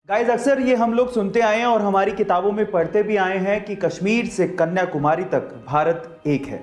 Guys, अक्सर ये हम लोग सुनते आए हैं और हमारी किताबों में पढ़ते भी आए हैं कि कश्मीर से कन्याकुमारी तक भारत एक है।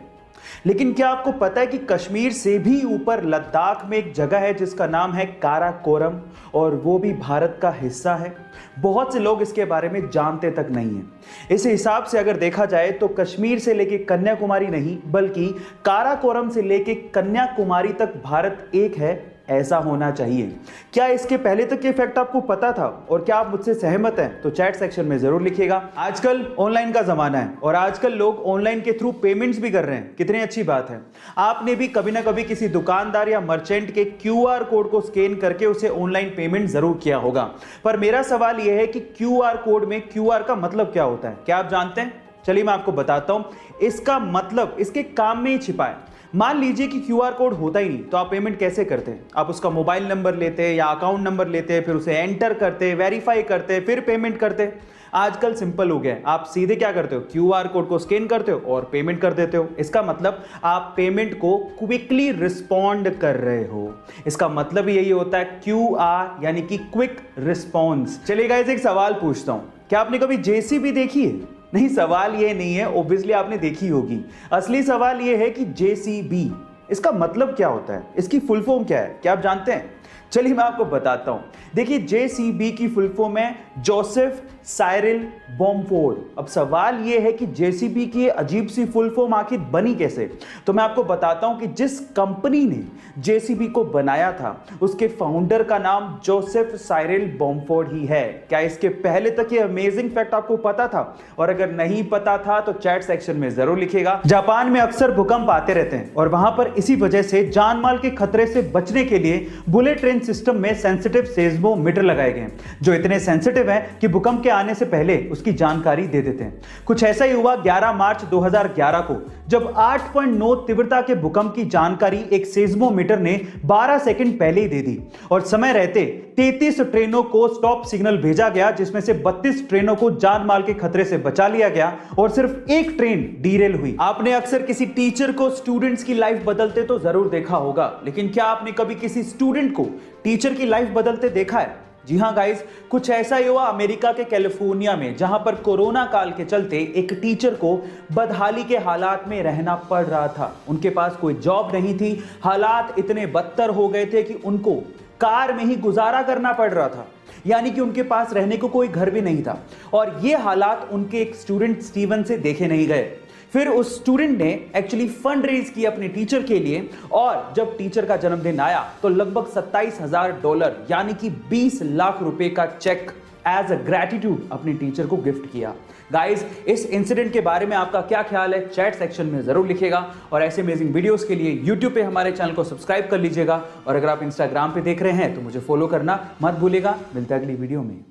लेकिन क्या आपको पता है कि कश्मीर से भी ऊपर लद्दाख में एक जगह है जिसका नाम है काराकोरम, और वो भी भारत का हिस्सा है। बहुत से लोग इसके बारे में जानते तक नहीं हैं। इस हिसाब से अगर देखा जाए तो कश्मीर से लेके कन्याकुमारी नहीं बल्कि काराकोरम से लेके कन्याकुमारी तक भारत एक है, ऐसा होना चाहिए। क्या इसके पहले तक ये फैक्ट आपको पता था और क्या आप मुझसे सहमत हैं? तो चैट सेक्शन में जरूर लिखिएगा। आजकल ऑनलाइन का जमाना है और आजकल लोग ऑनलाइन के थ्रू पेमेंट्स भी कर रहे हैं। कितनी अच्छी बात है। आपने भी कभी ना कभी किसी दुकानदार या मर्चेंट के क्यूआर कोड को स्कैन करके उसे ऑनलाइन पेमेंट जरूर किया होगा। पर मेरा सवाल यह है कि क्यूआर कोड में क्यूआर का मतलब क्या होता है? क्या आप जानते हैं? चलिए मैं आपको बताता हूं। इसका मतलब इसके काम में ही छिपा है। मान लीजिए कि क्यूआर कोड होता ही नहीं तो आप पेमेंट कैसे करते हैं? आप उसका मोबाइल नंबर लेते हैं या अकाउंट नंबर लेते हैं, फिर उसे एंटर करते हैं, वेरीफाई करते हैं, फिर पेमेंट करते हैं। आजकल सिंपल हो गया है। आप सीधे क्या करते हो? क्यूआर कोड को स्कैन करते हो और पेमेंट कर देते हो। इसका मतलब आप पेमेंट को क्विकली रिस्पॉन्ड कर रहे हो। इसका मतलब यही होता है क्यूआर, यानी कि क्विक रिस्पॉन्स। चलिए गाइस, एक सवाल पूछता हूं। क्या आपने कभी जेसीबी देखी है? नहीं, सवाल ये नहीं है, ऑब्वियसली आपने देखी होगी। असली सवाल ये है कि जेसीबी इसका मतलब क्या होता है, इसकी फुल फॉर्म क्या है? क्या आप जानते हैं? चलिए मैं आपको बताता हूं। देखिए, जेसीबी की फुल फॉर्म है जोसेफ साइरिल बॉम्फोर्ड। अब सवाल यह है कि जेसीबी की अजीब सी फुल फॉर्म आखिर बनी कैसे? तो मैं आपको बताता हूं कि जिस कंपनी ने जेसीबी को बनाया था उसके फाउंडर का नाम जोसेफ साइरिल बॉम्फोर्ड ही है। क्या इसके पहले तक ये अमेजिंग फैक्ट आपको पता था? और अगर नहीं पता था तो चैट सेक्शन में जरूर लिखिएगा। जापान में अक्सर भूकंप आते रहते हैं और वहां पर इसी वजह से जान माल के खतरे से बचने के लिए बुलेट ट्रेन सिस्टम में सेंसिटिव सेस्मोमीटर लगाए गए, जो इतने सेंसिटिव हैं कि भूकंप के आने से पहले उसकी जानकारी दे देते हैं। कुछ ऐसा ही हुआ 11 मार्च 2011 को, जब 8.9 तीव्रता के भूकंप की जानकारी एक सेस्मोमीटर ने 12 सेकंड पहले ही दे दी और समय रहते 33 ट्रेनों को स्टॉप सिग्नल भेजा गया, जिसमें से 32 ट्रेनों को जान माल के खतरे से बचा लिया गया और सिर्फ एक ट्रेन डीरेल हुई। आपने अक्सर किसी टीचर को स्टूडेंट्स की लाइफ बदलते तो जरूर देखा होगा, लेकिन क्या आपने कभी किसी स्टूडेंट को टीचर की लाइफ बदलते देखा है? जी हां गाइस, कुछ ऐसा ही हुआ अमेरिका के कैलिफोर्निया में, जहां पर कोरोना काल के चलते एक टीचर को बदहाली के हालात में रहना पड़ रहा था। उनके पास कोई जॉब नहीं थी। हालात इतने बदतर हो गए थे कि उनको कार में ही गुजारा करना पड़ रहा था, यानी कि उनके पास रहने को कोई घर भी नहीं था। और ये हालात उनके एक स्टूडेंट स्टीवन से देखे नहीं गए। फिर उस स्टूडेंट ने एक्चुअली फंड रेज किया अपने टीचर के लिए, और जब टीचर का जन्मदिन आया तो लगभग $27,000 यानी कि 20 लाख रुपए का चेक एज अ ग्रेटिट्यूड अपने टीचर को गिफ्ट किया। गाइस, इस इंसिडेंट के बारे में आपका क्या ख्याल है? चैट सेक्शन में जरूर लिखिएगा। और ऐसे अमेजिंग वीडियोस के लिए यूट्यूब पे हमारे चैनल को सब्सक्राइब कर लीजिएगा, और अगर आप इंस्टाग्राम पे देख रहे हैं तो मुझे फॉलो करना मत भूलिएगा। मिलते हैं अगली वीडियो में।